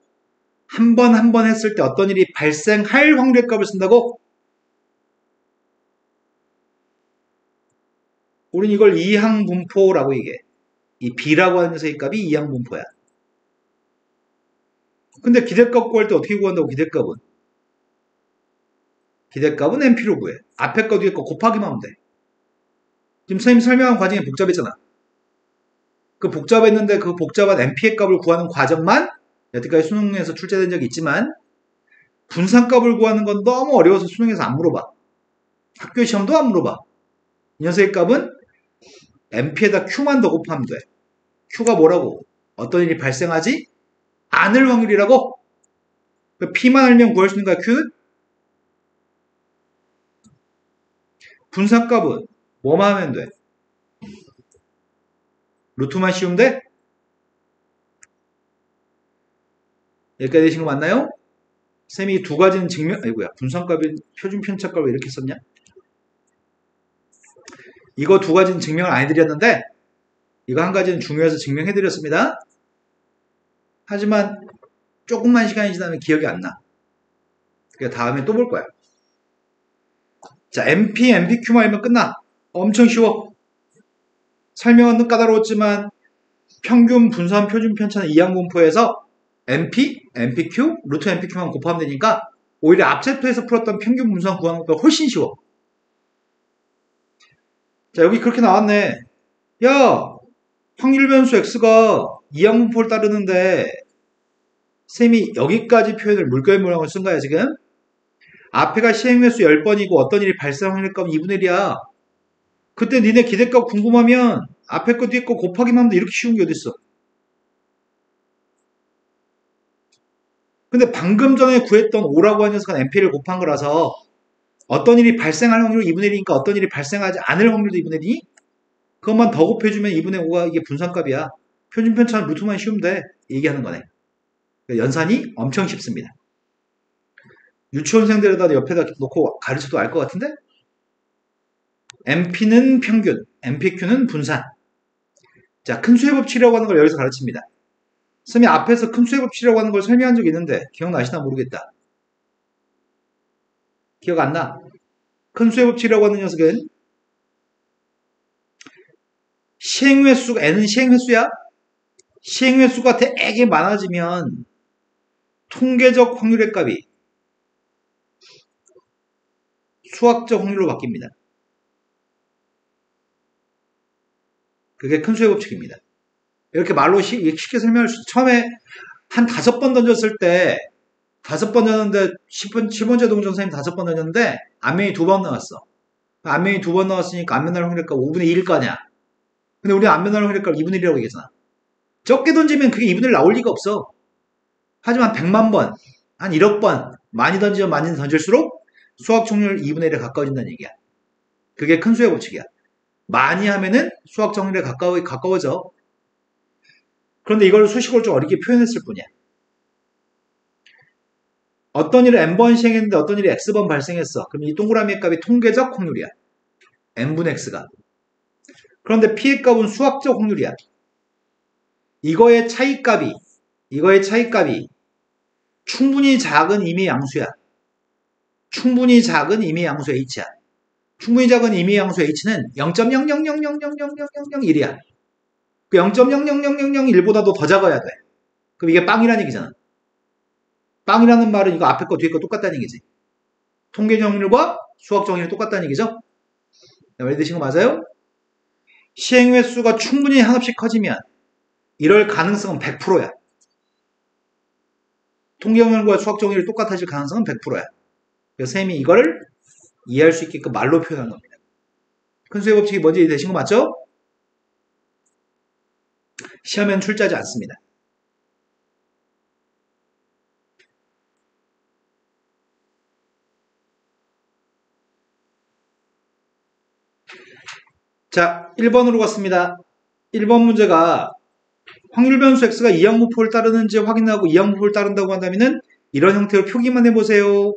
한 번 했을 때 어떤 일이 발생할 확률의 값을 쓴다고? 우린 이걸 이항분포라고 얘기해. 이 b라고 하는 녀석의 값이 이항분포야. 근데 기대값 구할 때 어떻게 구한다고 기대값은? 기대값은 np로 구해. 앞에 거 뒤에 거 곱하기만 하면 돼. 지금 선생님이 설명한 과정이 복잡했잖아. 그 복잡했는데 그 복잡한 np의 값을 구하는 과정만 여태까지 수능에서 출제된 적이 있지만 분산값을 구하는 건 너무 어려워서 수능에서 안 물어봐. 학교 시험도 안 물어봐. 이 녀석의 값은 np에다 q만 더 곱하면 돼. q가 뭐라고? 어떤 일이 발생하지 않을 확률이라고? p만 알면 구할 수 있는 거야, q는? 분산값은 뭐만 하면 돼? 루트만 씌우면 돼? 여기까지 되신 거 맞나요? 쌤이 두 가지는 분산값이 표준 편차값을 왜 이렇게 썼냐? 이거 두 가지는 증명을 안 해드렸는데 이거 한 가지는 중요해서 증명해드렸습니다. 하지만 조금만 시간이 지나면 기억이 안 나. 그러니까 다음에 또 볼 거야. 자, np, npq만 알면 끝나. 엄청 쉬워. 설명은 까다로웠지만 평균 분산 표준 편차는 이항분포에서 np, npq, 루트 npq만 곱하면 되니까 오히려 앞 챕터에서 풀었던 평균 분산 구하는 것보다 훨씬 쉬워. 자, 여기 그렇게 나왔네. 야, 확률 변수 x가 이항분포를 따르는데 쌤이 여기까지 표현을 물결 모양으로 쓴 거야 지금. 앞에가 시행횟수 10번이고 어떤 일이 발생할 확률 값은 2분의 1이야. 그때 니네 기대값 궁금하면 앞에 거 뒤에 거 곱하기만 하면 돼. 이렇게 쉬운 게 어딨어. 근데 방금 전에 구했던 5라고 하는 녀석은 np를 곱한 거라서 어떤 일이 발생할 확률 2분의 1이니까 어떤 일이 발생하지 않을 확률도 2분의 1이? 그것만 더 곱해주면 2분의 5가 이게 분산값이야. 표준 편차는 루트만 씌우면 돼. 얘기하는 거네. 연산이 엄청 쉽습니다. 유치원생들에다 옆에다 놓고 가르쳐도 알 것 같은데? np는 평균, npq는 분산. 자, 큰 수의 법칙이라고 하는 걸 여기서 가르칩니다. 쌤이 앞에서 큰 수의 법칙이라고 하는 걸 설명한 적이 있는데 기억나시나 모르겠다. 기억 안 나? 큰 수의 법칙이라고 하는 녀석은 시행횟수가 n은 시행횟수야? 시행횟수가 되게 많아지면 통계적 확률의 값이 수학적 확률로 바뀝니다. 그게 큰 수의 법칙입니다. 이렇게 말로 쉽게 설명할 수 있어요. 처음에 한 5번 던졌을 때 5번 던졌는데 10번째 동전 선생님 5번 던졌는데 안면이 2번 나왔어. 안면이 2번 나왔으니까 안면 날 확률값 5분의 1일 거 아니야. 근데 우리 안면 날 확률값 2분의 1이라고 얘기했잖아. 적게 던지면 그게 2분의 1 나올 리가 없어. 하지만 100만 번, 한 1억 번 많이 던지면 많이 던질수록 수학 정률 2분의 1에 가까워진다는 얘기야. 그게 큰 수의 법칙이야. 많이 하면은 수학 정률에 가까워져. 그런데 이걸 수식으로 좀 어렵게 표현했을 뿐이야. 어떤 일을 n번 시행했는데 어떤 일이 x번 발생했어. 그럼 이 동그라미의 값이 통계적 확률이야. n분의 x가. 그런데 p의 값은 수학적 확률이야. 이거의 차이값이 충분히 작은 임의 양수야. 충분히 작은 임의 양수 h야. 충분히 작은 임의 양수 h는 0.000000001이야. 그 0.0000001보다도 더 작아야 돼. 그럼 이게 빵이라는 얘기잖아. 빵이라는 말은 이거 앞에 거 뒤에 거 똑같다는 얘기지. 통계 정률과 수학 정의는 똑같다는 얘기죠. 말 드신 거 맞아요? 시행 횟수가 충분히 한없이 커지면 이럴 가능성은 100%야. 통계 정률과 수학 정의를 똑같아질 가능성은 100%야. 그래서 쌤이 이거를 이해할 수 있게끔 말로 표현한 겁니다. 큰 수의 법칙이 뭔지 되신 거 맞죠? 시험에는 출제하지 않습니다. 자, 1번으로 갔습니다. 1번 문제가 확률 변수 x가 이항분포를 따르는지 확인하고 이항분포를 따른다고 한다면 이런 형태로 표기만 해보세요.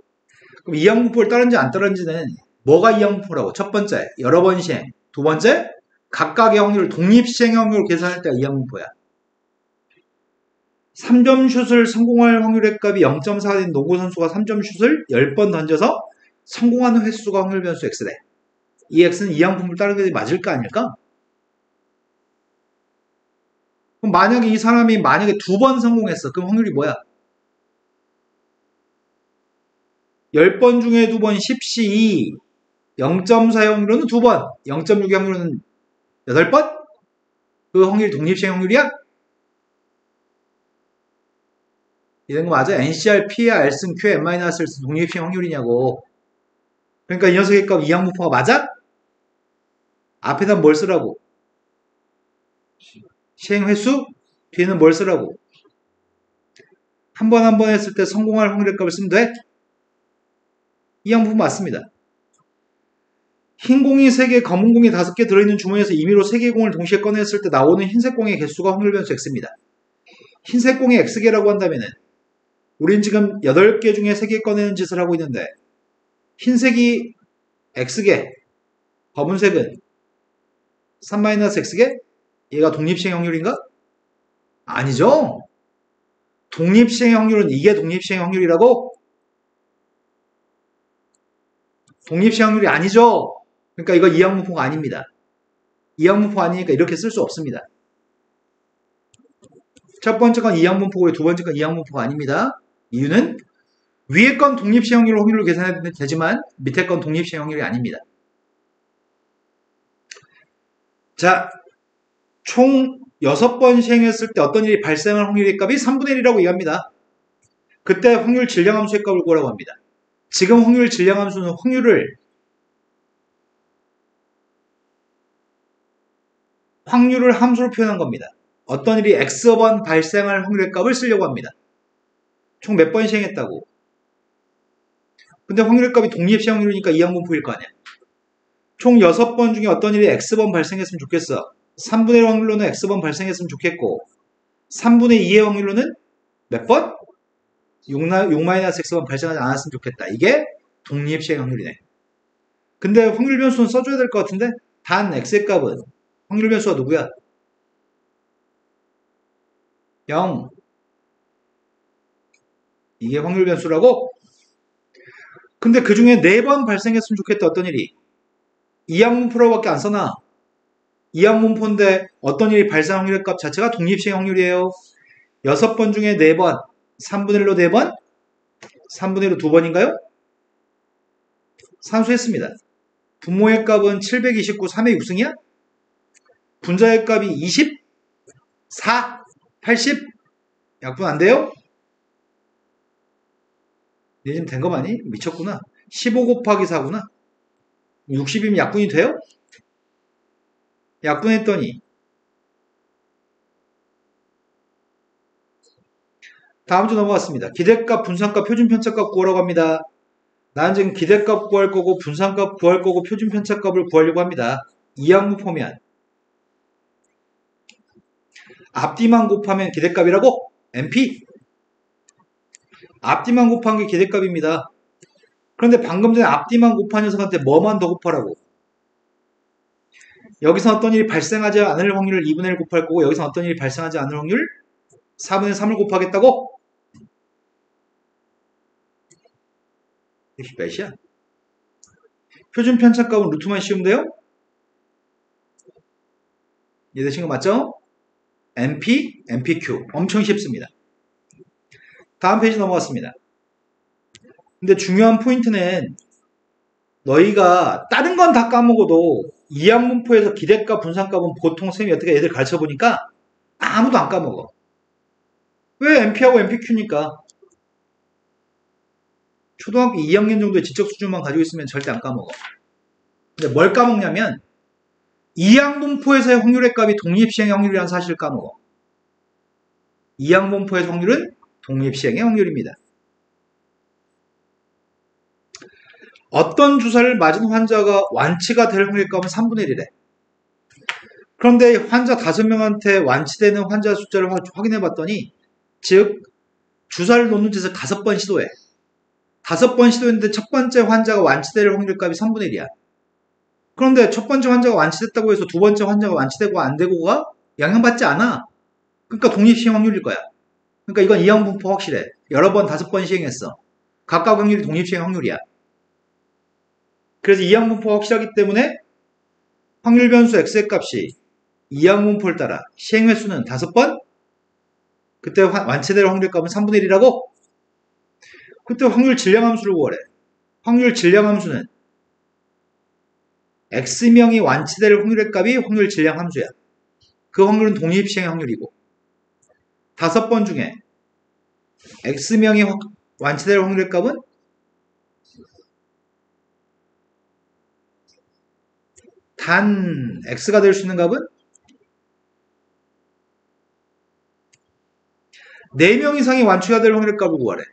그럼 이항분포를 따르는지 안 따르는지는 뭐가 이항분포라고? 첫 번째, 여러 번 시행. 두 번째, 각각의 확률을 독립시행 확률을 계산할 때가 이항분포야. 3점 슛을 성공할 확률의 값이 0.4가 된 농구 선수가 3점 슛을 10번 던져서 성공하는 횟수가 확률 변수 x래. 이 x는 이항분포를 따르는 게 맞을까 아닐까? 그럼 만약에 이 사람이 만약에 2번 성공했어. 그럼 확률이 뭐야? 10번 중에 2번 10시 2, 0.4의 확률은 2번, 0.6의 확률은 8번? 그 확률이 독립시행 확률이야? 이런 거 맞아? NCR, P의 R승, Q, M-R승 독립시행 확률이냐고. 그러니까 이 녀석의 값 이항분포가 맞아? 앞에다 뭘 쓰라고? 시행 횟수? 뒤에는 뭘 쓰라고? 한 번 한 번 했을 때 성공할 확률의 값을 쓰면 돼? 이항분포 맞습니다. 흰 공이 3개, 검은 공이 5개 들어있는 주머니에서 임의로 3개의 공을 동시에 꺼냈을 때 나오는 흰색 공의 개수가 확률 변수 x입니다. 흰색 공이 x개라고 한다면은 우린 지금 8개 중에 3개 꺼내는 짓을 하고 있는데 흰색이 x개, 검은색은 3-x개? 얘가 독립시행 확률인가? 아니죠. 독립시행 확률은 이게 독립시행 확률이라고? 독립시행 확률이 아니죠. 그러니까 이거 이항분포가 아닙니다. 이항분포 아니니까 이렇게 쓸 수 없습니다. 첫 번째 건 이항분포고요. 두 번째 건 이항분포가 아닙니다. 이유는 위에 건 독립시행 확률로 계산해도 되지만 밑에 건 독립시행 확률이 아닙니다. 자, 총 6번 시행했을 때 어떤 일이 발생할 확률의 값이 3분의 1이라고 얘기합니다. 그때 확률 질량함수의 값을 구하라고 합니다. 지금 확률 질량함수는 확률을 함수로 표현한 겁니다. 어떤 일이 x번 발생할 확률의 값을 쓰려고 합니다. 총 몇 번 시행했다고. 근데 확률의 값이 독립시행 확률이니까 이항분포일 거 아니야. 총 6번 중에 어떤 일이 x번 발생했으면 좋겠어. 3분의 1 확률로는 x번 발생했으면 좋겠고 3분의 2의 확률로는 몇 번? 6-x번 발생하지 않았으면 좋겠다. 이게 독립시행 확률이네. 근데 확률 변수는 써줘야 될 것 같은데 단 x의 값은 확률 변수가 누구야? 0. 이게 확률 변수라고? 근데 그 중에 4번 발생했으면 좋겠다. 어떤 일이? 이항분포라고밖에 안 써놔. 이항분포인데 어떤 일이 발생 확률의 값 자체가 독립시행 확률이에요. 6번 중에 4번, 3분의 1로 4번, 3분의 1로 2번인가요? 산수했습니다. 분모의 값은 729, 3의 6승이야? 분자의 값이 20, 4, 80? 약분 안 돼요? 얘 지금 된 거 많이? 미쳤구나. 15 곱하기 4구나. 60이면 약분이 돼요? 약분했더니 다음 주 넘어갔습니다. 기대값, 분산값, 표준편차값 구하라고 합니다. 나는 지금 기대값 구할 거고 분산값 구할 거고 표준편차값을 구하려고 합니다. 이항분포면 앞뒤만 곱하면 기대값이라고? NP? 앞뒤만 곱한 게 기대값입니다. 그런데 방금 전에 앞뒤만 곱한 녀석한테 뭐만 더 곱하라고? 여기서 어떤 일이 발생하지 않을 확률을 2분의 1 곱할 거고 여기서 어떤 일이 발생하지 않을 확률 4분의 3을 곱하겠다고? 60 몇이야? 표준 편차값은 루트만 씌우면 돼요? 이해되신 거 맞죠? NP, NPQ. 엄청 쉽습니다. 다음 페이지 넘어갔습니다. 근데 중요한 포인트는 너희가 다른 건 다 까먹어도 이항분포에서 기대값, 분산값은 보통 쌤이 어떻게 애들 가르쳐 보니까 아무도 안 까먹어. 왜 NP하고 NPQ니까. 초등학교 2학년 정도의 지적 수준만 가지고 있으면 절대 안 까먹어. 근데 뭘 까먹냐면 이항분포에서의 확률의 값이 독립시행의 확률이라는 사실을 까먹어. 이항분포에서 확률은 독립시행의 확률입니다. 어떤 주사를 맞은 환자가 완치가 될 확률 값은 3분의 1이래. 그런데 환자 5명한테 완치되는 환자 숫자를 확인해 봤더니, 즉 주사를 놓는 짓을 5번 시도해. 5번 시도했는데 첫 번째 환자가 완치될 확률 값이 3분의 1이야. 그런데 첫 번째 환자가 완치됐다고 해서 두 번째 환자가 완치되고 안 되고가 영향받지 않아. 그러니까 독립시행 확률일 거야. 그러니까 이건 이항분포 확실해. 여러 번 5번 시행했어. 각각 확률이 독립시행 확률이야. 그래서 이항분포가 확실하기 때문에 확률 변수 x의 값이 이항분포를 따라 시행 횟수는 5번, 그때 완치될 확률 값은 3분의 1이라고? 그때 확률 질량함수를 구하래. 확률 질량함수는 x명이 완치될 확률의 값이 확률 질량함수야. 그 확률은 독립시행의 확률이고 5번 중에 x명이 완치될 확률의 값은 단 x가 될 수 있는 값은 4명 이상이 완치가 될 확률의 값을 구하래.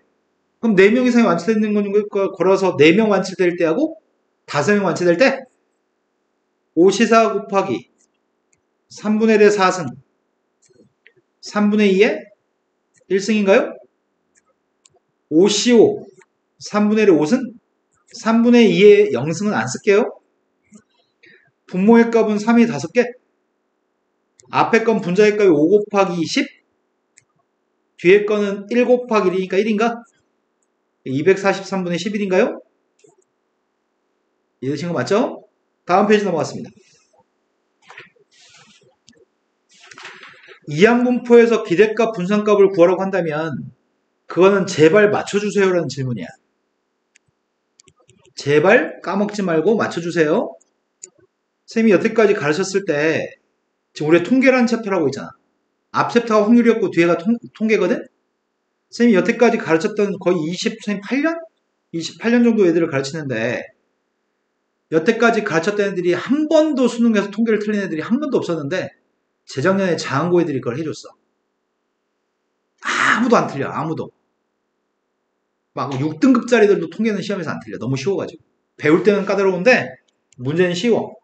그럼 4명 이상이 완치되는 거니까 걸어서 4명 완치될 때하고 5명 완치될 때 5시사 곱하기 3분의 1의 4승 3분의 2의 1승인가요? 5C5 3분의 1의 5승 3분의 2의 0승은 안 쓸게요. 분모의 값은 3이 5개, 앞에 건 분자의 값이 5 곱하기 10, 뒤에 거는 1 곱하기 1이니까 1인가? 243분의 11인가요? 이해되신 거 맞죠? 다음 페이지 넘어갔습니다. 이항분포에서 기대값, 분산값을 구하라고 한다면 그거는 제발 맞춰주세요라는 질문이야. 제발 까먹지 말고 맞춰주세요. 쌤이 여태까지 가르쳤을 때 지금 우리가 통계라는 챕터라고 있잖아. 앞 챕터가 확률이었고 뒤에가 통계거든? 쌤이 여태까지 가르쳤던 거의 28년? 28년 정도 애들을 가르치는데 여태까지 가르쳤던 애들이 한 번도 수능에서 통계를 틀린 애들이 한 번도 없었는데 재작년에 장한고 애들이 그걸 해줬어. 아무도 안 틀려. 아무도. 막 6등급짜리들도 통계는 시험에서 안 틀려. 너무 쉬워가지고. 배울 때는 까다로운데 문제는 쉬워.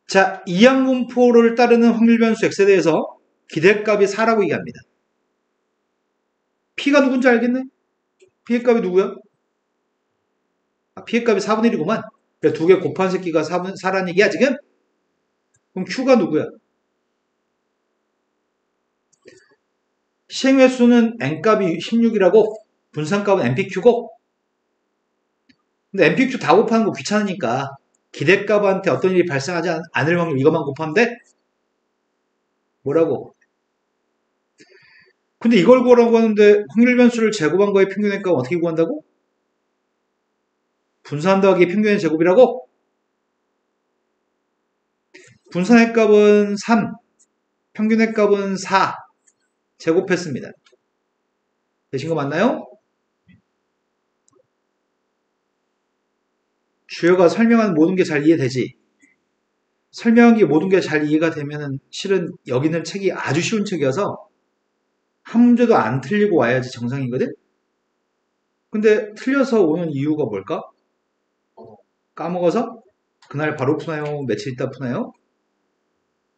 자, 이항분포를 따르는 확률 변수 x에 대해서 기대값이 4라고 얘기합니다. p가 누군지 알겠네? p의 값이 누구야? p의 값이 4분의 1이구만. 그래, 두 개 곱한 새끼가 4라는 얘기야 지금? 그럼 q가 누구야? 시행횟수는 n값이 16이라고, 분산값은 npq고, 근데 npq 다 곱하는 거 귀찮으니까 기대값한테 어떤 일이 발생하지 않을 확률 이것만 곱하면 돼? 뭐라고? 근데 이걸 구하라고 하는데 확률 변수를 제곱한 거에 평균의 값 어떻게 구한다고? 분산 더하기 평균의 제곱이라고? 분산의 값은 3, 평균의 값은 4 제곱했습니다. 되신 거 맞나요? 주여가 설명한 모든 게 잘 이해되지? 설명한 게 모든 게 잘 이해가 되면은 실은 여기 있는 책이 아주 쉬운 책이어서 한 문제도 안 틀리고 와야지 정상이거든? 근데 틀려서 오는 이유가 뭘까? 까먹어서? 그날 바로 푸나요? 며칠 있다 푸나요?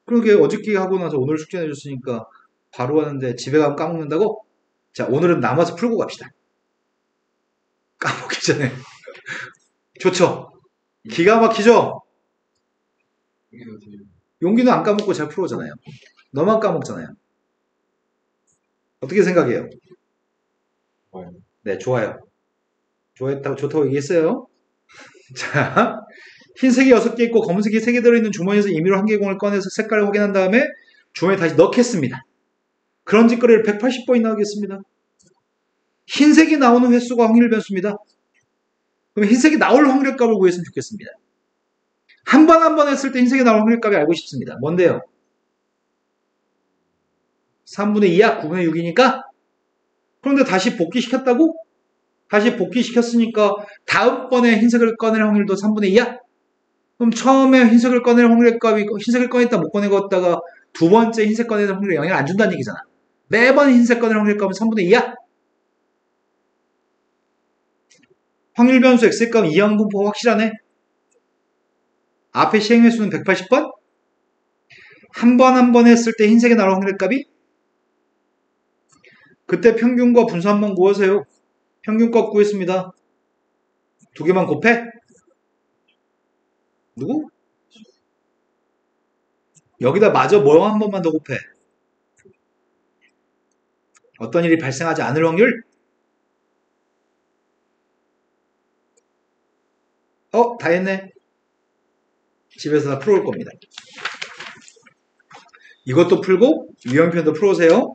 그러게 어저께 하고 나서 오늘 숙제 내줬으니까 바로 하는데 집에 가면 까먹는다고? 자, 오늘은 남아서 풀고 갑시다. 까먹기 전에. 좋죠? 기가 막히죠? 용기는 안 까먹고 잘 풀어오잖아요. 너만 까먹잖아요. 어떻게 생각해요? 좋아요. 네, 좋아요. 좋다고 얘기했어요. 자, 흰색이 6개 있고 검은색이 3개 들어있는 주머니에서 임의로 한 개공을 꺼내서 색깔을 확인한 다음에 주머니에 다시 넣겠습니다. 그런 짓거리를 180번이나 하겠습니다. 흰색이 나오는 횟수가 확률 변수입니다. 그럼 흰색이 나올 확률값을 구했으면 좋겠습니다. 한 번 했을 때 흰색이 나올 확률값이 알고 싶습니다. 뭔데요? 3분의 2야? 9분의 6이니까? 그런데 다시 복귀시켰다고? 다시 복귀시켰으니까 다음번에 흰색을 꺼낼 확률도 3분의 2야? 그럼 처음에 흰색을 꺼낼 확률값이 흰색을 꺼냈다 못 꺼내었다가 두 번째 흰색 꺼내는 확률에 영향을 안 준다는 얘기잖아. 매번 흰색 꺼낼 확률값은 3분의 2야? 확률 변수 x값 이항분포가 확실하네? 앞에 시행횟수는 180번? 한 번 했을 때 흰색이 나올 확률값이? 그때 평균과 분수 한번 구하세요. 평균값 구했습니다. 두 개만 곱해? 누구? 여기다 마저 뭐 한 번만 더 곱해. 어떤 일이 발생하지 않을 확률? 다 했네. 집에서 다 풀어올 겁니다. 이것도 풀고 유형편도 풀어오세요.